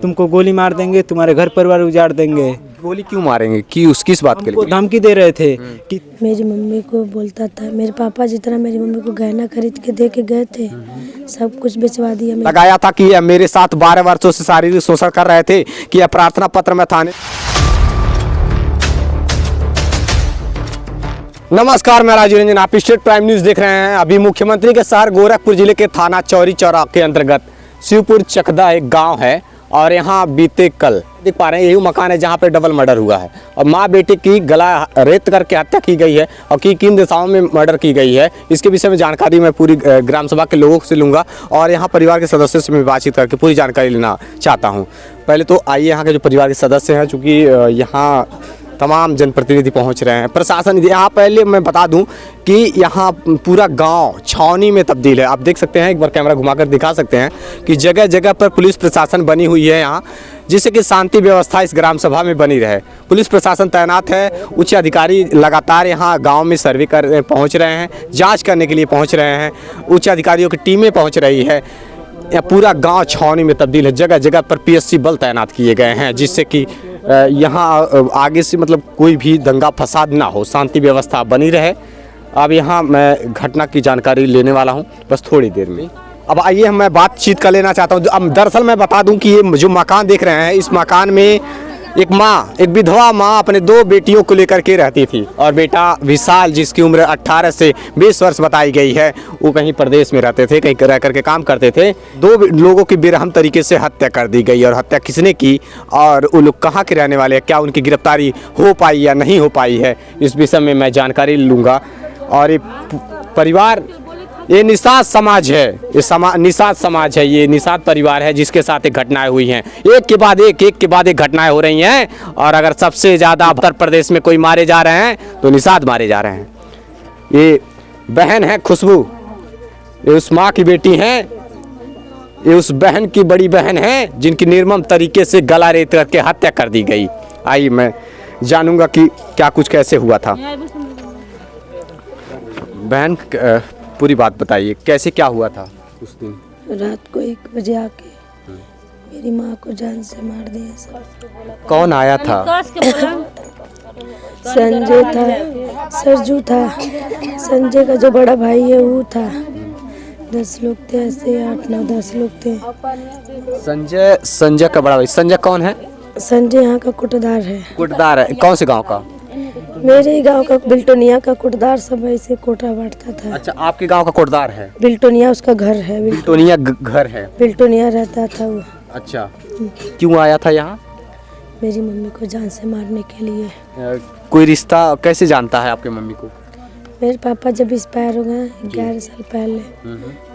तुमको गोली मार देंगे, तुम्हारे घर परिवार उजाड़ देंगे। गोली क्यों मारेंगे? किस बात के हमको लिए? धमकी दे रहे थे कि मेरी मम्मी को बोलता था, मेरे पापा जितना मेरी मम्मी को गहना खरीद के दे के गए थे, सब कुछ बेचवा दिया। लगाया था कि यह मेरे साथ 12 वर्षों से शारीरिक शोषण कर रहे थे कि यह प्रार्थना पत्र में थाने। नमस्कार, मैं राजीव रंजन, आप स्टेट प्राइम न्यूज देख रहे हैं। अभी मुख्यमंत्री के शहर गोरखपुर जिले के थाना चौरी चौरा के अंतर्गत शिवपुर चकदा एक गांव है और यहाँ बीते कल देख पा रहे हैं, यही मकान है जहाँ पे डबल मर्डर हुआ है और माँ बेटे की गला रेत करके हत्या की गई है और किन दिशाओं में मर्डर की गई है, इसके विषय में जानकारी मैं पूरी ग्राम सभा के लोगों से लूँगा और यहाँ परिवार के सदस्यों से मैं बातचीत करके पूरी जानकारी लेना चाहता हूँ। पहले तो आइए यहाँ के जो परिवार के सदस्य हैं, चूँकि यहाँ तमाम जनप्रतिनिधि पहुंच रहे हैं, प्रशासन यहाँ। पहले मैं बता दूं कि यहाँ पूरा गांव छावनी में तब्दील है। आप देख सकते हैं, एक बार कैमरा घुमाकर दिखा सकते हैं कि जगह जगह पर पुलिस प्रशासन बनी हुई है यहाँ, जिससे कि शांति व्यवस्था इस ग्राम सभा में बनी रहे। पुलिस प्रशासन तैनात है, उच्च अधिकारी लगातार यहाँ गाँव में सर्वे कर पहुँच रहे हैं, जाँच करने के लिए पहुँच रहे हैं, उच्च अधिकारियों की टीमें पहुँच रही है। पूरा गांव छावनी में तब्दील है, जगह जगह पर पीएससी बल तैनात किए गए हैं, जिससे कि यहाँ आगे से मतलब कोई भी दंगा फसाद ना हो, शांति व्यवस्था बनी रहे। अब यहाँ मैं घटना की जानकारी लेने वाला हूँ बस थोड़ी देर में। अब आइए मैं बातचीत कर लेना चाहता हूँ। अब दरअसल मैं बता दूँ कि ये जो मकान देख रहे हैं, इस मकान में एक विधवा माँ अपने 2 बेटियों को लेकर के रहती थी और बेटा विशाल, जिसकी उम्र 18 से 20 वर्ष बताई गई है, वो कहीं प्रदेश में रहते थे, कहीं रह करके काम करते थे। 2 लोगों की बेरहम तरीके से हत्या कर दी गई और हत्या किसने की और वो लोग कहाँ के रहने वाले हैं, क्या उनकी गिरफ्तारी हो पाई या नहीं हो पाई है, इस विषय में मैं जानकारी लूँगा। और ये परिवार, ये निषाद समाज है, ये निषाद समाज है, ये निषाद परिवार है जिसके साथ एक घटनाएं हुई हैं, एक के बाद एक घटनाएं हो रही हैं। और अगर सबसे ज़्यादा उत्तर प्रदेश में कोई मारे जा रहे हैं तो निषाद मारे जा रहे हैं। ये बहन है खुशबू, ये उस माँ की बेटी हैं, ये उस बहन की बड़ी बहन है जिनकी निर्मम तरीके से गला रेत करके हत्या कर दी गई। आइए मैं जानूंगा कि क्या कुछ कैसे हुआ था। बहन, पूरी बात बताइए, कैसे क्या हुआ था उस दिन? रात को 1 बजे आके मेरी माँ को जान से मार दिया सब। कौन आया था? संजय था, सरजू था, संजय का जो बड़ा भाई है वो था। 10 लोग थे, ऐसे 8-9-10 लोग थे। संजय का बड़ा भाई, संजय कौन है? संजय यहाँ का कुटदार है। कुटदार है? कौन से गांव का? मेरे गांव का बिल्टोनिया का कुटदार, सब ऐसे कोटा बांटता था। अच्छा, आपके गांव का कुटदार है? बिल्टोनिया उसका घर है। बिल्टोनिया घर है? बिल्टोनिया रहता था वो। अच्छा, क्यों आया था यहाँ? मेरी मम्मी को जान से मारने के लिए। कोई रिश्ता कैसे जानता है आपके मम्मी को? मेरे पापा जब एक्सपायर हो गए 11 साल पहले,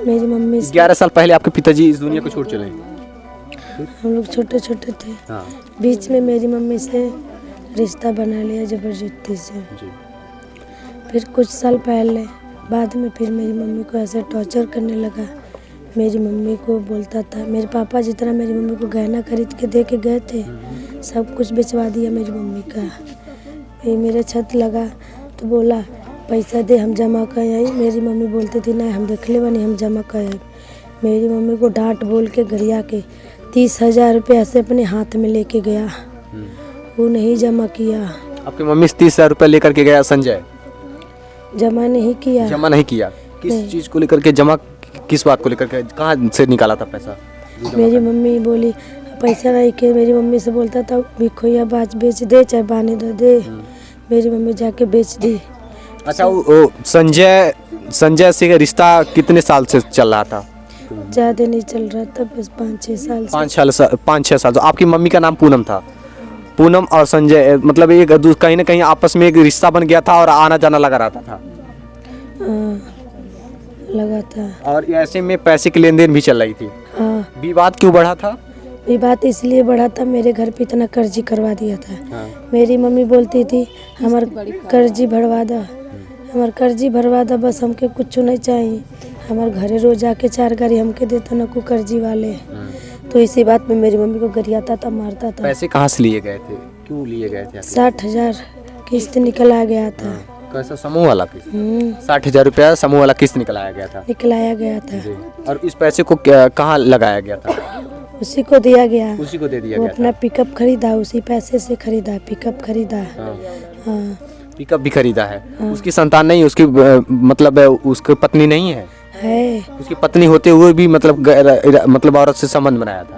मेरी मम्मी 11 साल पहले आपके पिताजी इस दुनिया को छोड़ चले? हम लोग छोटे छोटे थे। हाँ। बीच में मेरी मम्मी से रिश्ता बना लिया जबरदस्ती से। फिर कुछ साल पहले बाद में फिर मेरी मम्मी को ऐसे टॉर्चर करने लगा। मेरी मम्मी को बोलता था, मेरे पापा जितना मेरी मम्मी को गहना खरीद के दे के गए थे, सब कुछ बेचवा दिया मेरी मम्मी का। ये मेरे छत लगा तो बोला पैसा दे, हम जमा कर आई। मेरी मम्मी बोलती थी नहीं, हम देख ले बनी, हम जमा कर आई। मेरी मम्मी को डांट बोल के गरिया के 30,000 रुपये ऐसे अपने हाथ में लेके गया, वो नहीं जमा किया। आपकी मम्मी 30,000 रुपये लेकर के गया संजय? जमा नहीं किया। जमा नहीं किया? किस चीज़ को लेकर के जमा, किस बात को लेकर के, कहाँ से निकाला था पैसा? मेरी मम्मी बोली पैसा नहीं के, मेरी मम्मी से बोलता था भिखोया बाज बेच दे चाहे बाने दे। मेरी मम्मी जाके बेच दी। अच्छा, वो संजय से रिश्ता कितने साल से चल रहा था? ज़्यादा नहीं चल रहा था, बस 5-6 साल। 5-6 साल। तो आपकी मम्मी का नाम पूनम था? पूनम और संजय मतलब एक कहीं ना कहीं आपस में एक रिश्ता बन गया था और आना जाना लगा रहता था? लगा था। और ऐसे में पैसे की लेन देन भी चल रही थी? हाँ। विवाद क्यों बढ़ा था? विवाद इसलिए बढ़ा था, मेरे घर पे इतना कर्जी करवा दिया था। हाँ। मेरी मम्मी बोलती थी हमार कर्जी भरवा दा, हमार कर्जी भरवा दा, बस हमके कुछ नहीं चाहिए। हमारे घरे रोज आके 4 गाड़ी हमके देता न को कर्जी वाले। तो इसी बात में मेरी मम्मी को गरियाता था, मारता था। पैसे कहाँ से लिए गए थे, क्यों लिए गए थे? 60,000 किस्त निकला गया था। कैसा समूह वाला किस्त? 60,000 रुपया समूह वाला किस्त निकलाया गया था? निकलाया गया था। और इस पैसे को कहाँ लगाया गया था? उसी को दिया गया। उसी को दे दिया वो गया अपना पिकअप खरीदा, उसी पैसे से खरीदा, पिकअप खरीदा। हाँ पिकअप भी खरीदा है। उसकी संतान नहीं, उसकी मतलब उसकी पत्नी नहीं है। उसकी पत्नी होते हुए भी मतलब औरत से संबंध बनाया था।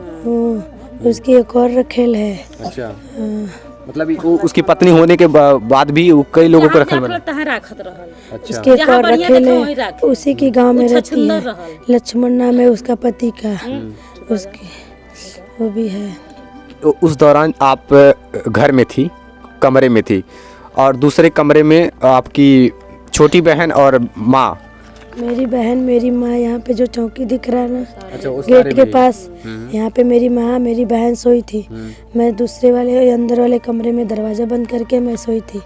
उसकी एक और रखेल है। अच्छा मतलब उसकी पत्नी होने के बाद भी वो कई लोगों को रखल बना। अच्छा उसकी एक और रखेल है, उसी की गांव में रहती है। लक्ष्मण नाम है उसका पति का। उसकी वो भी है। तो उस दौरान आप घर में थी, कमरे में थी, और दूसरे कमरे में आपकी छोटी बहन और माँ। मेरी बहन, मेरी माँ, यहाँ पे जो चौकी दिख रहा है ना, अच्छा, उस गेट के पास, यहाँ पे मेरी माँ, मेरी बहन सोई थी। मैं दूसरे वाले अंदर वाले कमरे में दरवाजा बंद करके मैं सोई थी।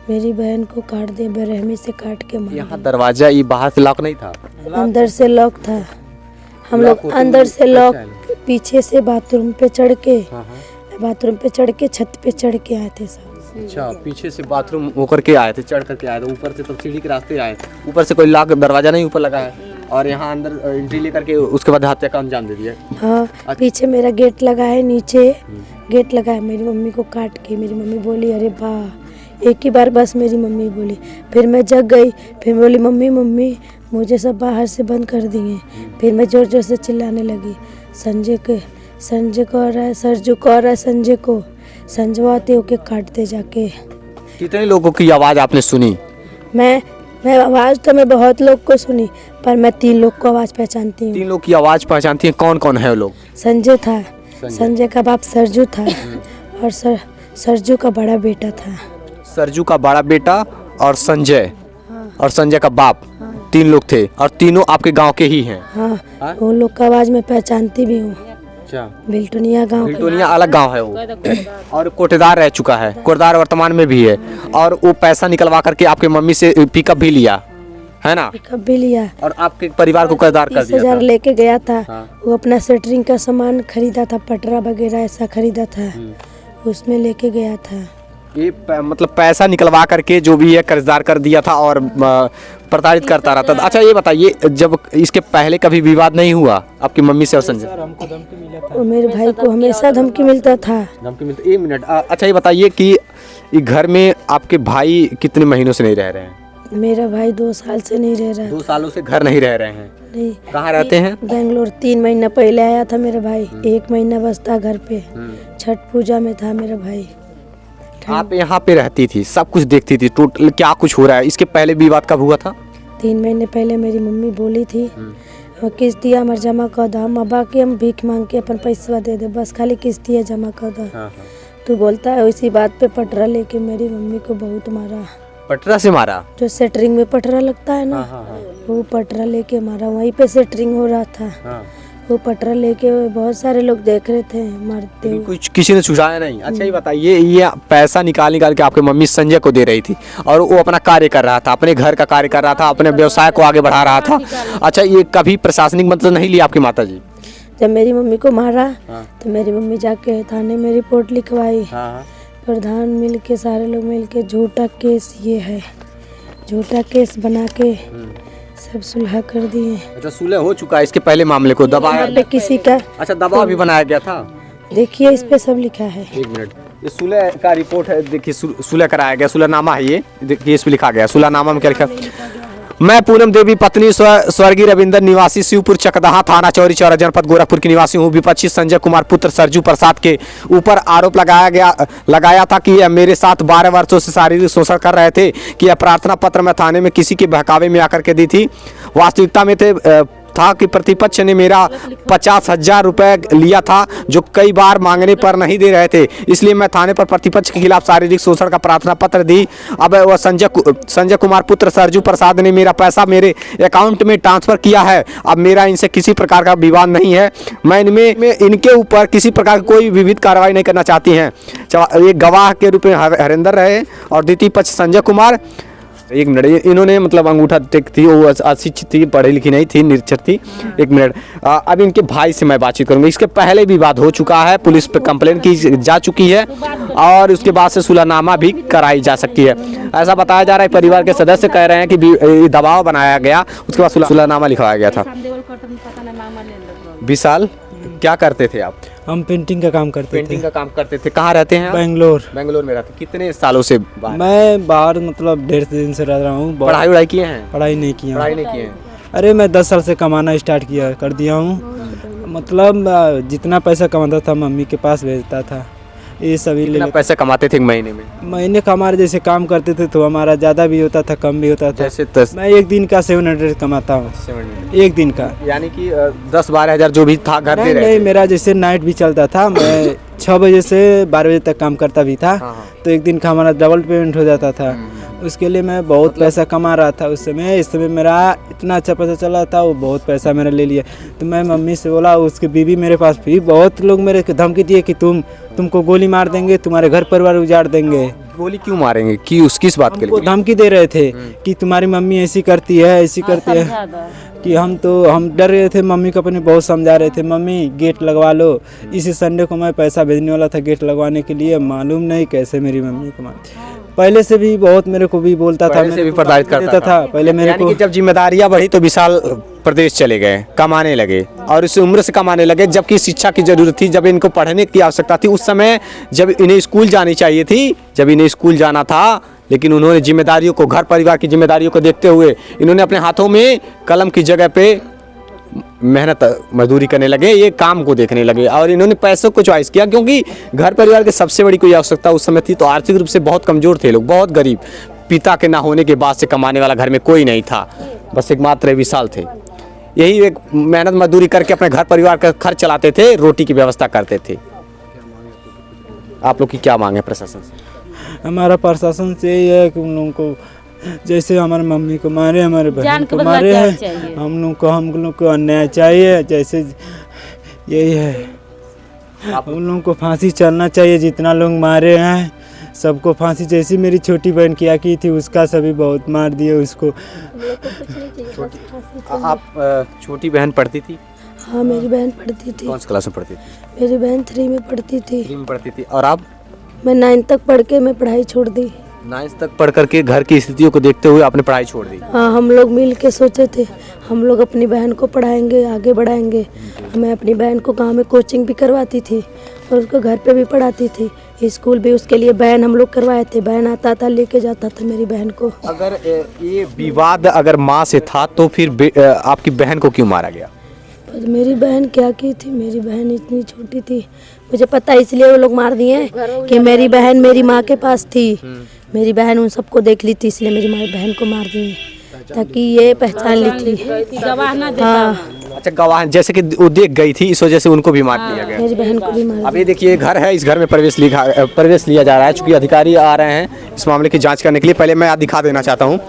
मेरी बहन को काट दे, बेरहमी से काट के मार यहाँ दरवाजा ये बाहर से लॉक नहीं था? अंदर से लॉक था। हम लोग अंदर से लॉक, पीछे से बाथरूम पे चढ़ के छत पे चढ़ के आए थे सब। अच्छा पीछे से बाथरूम होकर के आए थे, चढ़ करके आए थे, ऊपर से तो सीढ़ी के रास्ते आए, ऊपर से कोई लॉक दरवाजा नहीं ऊपर लगा है, और यहाँ अंदर एंट्री लेकर के उसके बाद हत्या का अंजाम दे दिया। हाँ पीछे मेरा गेट लगा है, नीचे गेट लगा है। मेरी मम्मी को काट के मेरी मम्मी बोली अरे वाह, एक ही बार बस मेरी मम्मी बोली। फिर मैं जग गई, फिर बोली मम्मी मम्मी मुझे सब बाहर से बंद कर दिए। फिर मैं जोर जोर से चिल्लाने लगी, संजय को आ रहा है, सरजू को आ रहा है, संजय को। संजवाते होके काटते जाके। कितने लोगों की आवाज़ आपने सुनी? मैं आवाज़ तो मैं बहुत लोग को सुनी, पर मैं 3 लोग को आवाज़ पहचानती हूँ। 3 लोग की आवाज़ पहचानती हैं? कौन कौन है वो लोग? संजय था, संजय का बाप सरजू था, और सरजू का बड़ा बेटा था। सरजू का बड़ा बेटा और संजय, और संजय का बाप, 3 लोग थे, और तीनों आपके गांव के ही हैं? हाँ वो लोग का आवाज़ मैं पहचानती भी हूँ। बिल्टुनिया गांव, बिल्टुनिया अलग गांव है वो, और कोटेदार रह चुका है, कोटेदार वर्तमान में भी है। और वो पैसा निकलवा करके आपके मम्मी से पिकअप भी लिया है ना? पिकअप भी लिया, और आपके परिवार को कोटेदार कर दिया 30,000 लेके गया था। वो अपना सेटरिंग का सामान खरीदा था, पटरा वगैरह ऐसा खरीदा था, उसमें लेके गया था। ये मतलब पैसा निकलवा करके जो भी है कर्जदार कर दिया था और प्रताड़ित करता रहता था। अच्छा ये बताइए, जब इसके पहले कभी विवाद नहीं हुआ आपकी मम्मी से और संजय? वो मेरे भाई को हमेशा धमकी मिलता था। धमकी मिलती? 1 मिनट। अच्छा ये बताइए कि घर में आपके भाई कितने महीनों से नहीं रह रहे हैं? मेरा भाई 2 साल से नहीं रह रहा है। 2 सालों से घर नहीं रह रहे हैं? नहीं। कहाँ रहते हैं? बेंगलोर। 3 महीना पहले आया था मेरा भाई, 1 महीना बस था घर पे। छठ पूजा में था मेरा भाई। आप यहाँ पे रहती थी, सब कुछ देखती थी, टोटल क्या कुछ हो रहा है? इसके पहले विवाद कब हुआ था? 3 महीने पहले मेरी मम्मी बोली थी किस्तियाँ हमार जमा कर दो, हम बाकी हम भीख मांग के अपन पैसा दे दे, बस खाली किस्तियाँ जमा कर दो। तो बोलता है इसी बात पे पटरा लेके मेरी मम्मी को बहुत मारा। पटरा से मारा? जो सेटरिंग में पटरा लगता है ना, वो पटरा लेके मारा। वहीं पे सेटरिंग हो रहा था, वो पटरा लेके बहुत सारे लोग देख रहे थे मारते हुए। कुछ किसी ने छुड़ाया नहीं? अच्छा ये बताइए, ये पैसा निकाल के आपके मम्मी संजय को दे रही थी, और वो अपना कार्य कर रहा था, अपने घर का कार्य कर रहा था, अपने व्यवसाय को आगे बढ़ा रहा था। अच्छा ये कभी प्रशासनिक मदद नहीं ली आपकी माता जी? जब मेरी मम्मी को मारा तो मेरी मम्मी जाके थाने में रिपोर्ट लिखवाई। प्रधान मिल के, सारे लोग मिल के झूठा केस, ये है झूठा केस बना के सब सुलह कर दिए। अच्छा सुलह हो चुका है? इसके पहले मामले को दबाया पे किसी का? अच्छा दबाव भी बनाया गया था? देखिए इस पे सब लिखा है। 1 मिनट, ये सुलह का रिपोर्ट है, देखिए सुलह कराया गया, सुलहनामा है ये, देखिए इस पे लिखा गया सुलहनामा में क्या लिखा? मैं पूनम देवी पत्नी स्वर्गीय रविंदर निवासी शिवपुर चकदहा थाना चौरी चौरा जनपद गोरखपुर की निवासी हूँ। विपक्षी संजय कुमार पुत्र सरजू प्रसाद के ऊपर आरोप लगाया था कि यह मेरे साथ 12 वर्षों से शारीरिक शोषण कर रहे थे, कि यह प्रार्थना पत्र मैं थाने में किसी के बहकावे में आकर के दी थी। वास्तविकता में था कि प्रतिपक्ष ने मेरा 50,000 रुपये लिया था, जो कई बार मांगने पर नहीं दे रहे थे, इसलिए मैं थाने पर प्रतिपक्ष के खिलाफ शारीरिक शोषण का प्रार्थना पत्र दी। अब वह संजय कुमार पुत्र सरजू प्रसाद ने मेरा पैसा मेरे अकाउंट में ट्रांसफर किया है। अब मेरा इनसे किसी प्रकार का विवाद नहीं है, मैं इनके ऊपर किसी प्रकार की कोई विविध कार्रवाई नहीं करना चाहती हैं। एक गवाह के रूप में हरेंद्र रहे और द्वितीय पक्ष संजय कुमार। 1 मिनट, इन्होंने मतलब अंगूठा टेक थी, वो अशिक्षित थी, पढ़ी लिखी नहीं थी, निरक्षर थी। 1 मिनट, अब इनके भाई से मैं बातचीत करूंगा। इसके पहले विवाद हो चुका है, पुलिस पे कंप्लेन की जा चुकी है, और उसके बाद से सुलहनामा भी कराई जा सकती है, ऐसा बताया जा रहा है। परिवार के सदस्य कह रहे हैं कि दबाव बनाया गया, उसके बाद सुलहनामा लिखवाया गया था। विशाल क्या करते थे आप? हम पेंटिंग का काम करते पेंटिंग थे। का काम करते थे। कहाँ रहते हैं आप? बेंगलोर। बेंगलोर में रहते। कितने सालों से बाहर? मैं बाहर मतलब 1.5 दिन से रह रहा हूँ। पढ़ाई वढ़ाई किए हैं? पढ़ाई नहीं किया। पढ़ाई नहीं किए हैं। अरे मैं 10 साल से कमाना स्टार्ट किया कर दिया हूँ। मतलब जितना पैसा कमाता था मम्मी के पास भेजता था। ये सभी ले कितना पैसा कमाते थे एक महीने में? महीने का हमारे जैसे काम करते थे तो हमारा ज़्यादा भी होता था कम भी होता था। जैसे 10 मैं एक दिन का 700 कमाता हूँ। एक दिन का। यानी कि 10-12 हज़ार जो भी था घर दे नहीं रहे नहीं, थे। मेरा जैसे नाइट भी चलता था। मैं 6 बजे से 12 बजे तक काम करता भी था। हाँ। तो एक दिन का हमारा डबल पेमेंट हो जाता था। उसके लिए मैं बहुत पैसा कमा रहा था उस समय। इस समय मेरा इतना अच्छा पैसा चला था, वो बहुत पैसा मेरा ले लिया। तो मैं मम्मी से बोला, उसकी बीवी मेरे पास भी बहुत लोग मेरे को धमकी दिए कि तुमको गोली मार देंगे, तुम्हारे घर परिवार उजाड़ देंगे। गोली क्यों मारेंगे? कि किस बात के हमको लिए? धमकी दे रहे थे कि तुम्हारी मम्मी ऐसी करती है ऐसी करती है कि हम डर रहे थे। मम्मी को अपने बहुत समझा रहे थे, मम्मी गेट लगवा लो। इसी संडे को मैं पैसा भेजने वाला था गेट लगवाने के लिए। मालूम नहीं कैसे मेरी मम्मी को मार। पहले से भी बहुत मेरे को भी बोलता था, पहले से भी प्रताड़ित करता था पहले मेरे यानी को। कि जब जिम्मेदारियां बढ़ी तो विशाल प्रदेश चले गए, कमाने लगे और इस उम्र से कमाने लगे जबकि शिक्षा की जरूरत थी, जब इनको पढ़ने की आवश्यकता थी। उस समय जब इन्हें स्कूल जानी चाहिए थी, जब इन्हें स्कूल जाना था, लेकिन उन्होंने जिम्मेदारियों को, घर परिवार की जिम्मेदारियों को देखते हुए इन्होंने अपने हाथों में कलम की जगह पे मेहनत मजदूरी करने लगे, ये काम को देखने लगे और इन्होंने पैसों को चॉइस किया क्योंकि घर परिवार की सबसे बड़ी कोई आवश्यकता उस समय थी। तो आर्थिक रूप से बहुत कमजोर थे लोग, बहुत गरीब, पिता के ना होने के बाद से कमाने वाला घर में कोई नहीं था, बस एकमात्र विशाल थे। यही एक मेहनत मजदूरी करके अपने घर परिवार का खर्च चलाते थे, रोटी की व्यवस्था करते थे। आप लोग की क्या मांग है प्रशासन से? हमारा प्रशासन से यही है कि उन लोगों को जैसे हमारे मम्मी को मारे, हमारे बहन को मारे हैं, हम लोग को अन्याय चाहिए। जैसे यही है, उन लोगों को फांसी चलना चाहिए। जितना लोग मारे हैं सबको फांसी। जैसी मेरी छोटी बहन किया की थी उसका सभी बहुत मार दिए उसको। आप छोटी बहन पढ़ती थी? हाँ, मेरी बहन पढ़ती थी। कौन सी क्लास में पढ़ती थी? मेरी बहन 3 में पढ़ती थी। 3 में पढ़ती थी। और आप? मैं 9 तक पढ़ के मैं पढ़ाई छोड़ दी। 9 तक पढ़ करके घर की स्थितियों को देखते हुए आपने पढ़ाई छोड़ दी? हाँ, हम लोग मिल के सोचे थे हम लोग अपनी बहन को पढ़ाएंगे, आगे बढ़ाएंगे। मैं अपनी बहन को गांव में कोचिंग भी करवाती थी और उसको घर पे भी पढ़ाती थी। स्कूल भी उसके लिए बैन हम लोग करवाए थे। बैन आता था, लेके जाता था मेरी बहन को। अगर ये विवाद अगर माँ से था तो फिर आपकी बहन को क्यों मारा गया? पर मेरी बहन क्या की थी, मेरी बहन इतनी छोटी थी, मुझे पता है, इसलिए वो लोग मार दिए कि मेरी बहन मेरी माँ के पास थी। मेरी बहन उन सबको देख ली थी, इसलिए मेरी माँ बहन को मार दिए ताकि ये पहचान ली थी। हाँ, अच्छा, गवाह जैसे कि वो देख गई थी, इस वजह से उनको भी मार दिया गया। मेरी बहन को भी मार अब ये देखिए घर है, इस घर में प्रवेश लिया जा रहा है। चूंकि अधिकारी आ रहे हैं इस मामले की जांच करने के लिए। पहले मैं दिखा देना चाहता हूँ।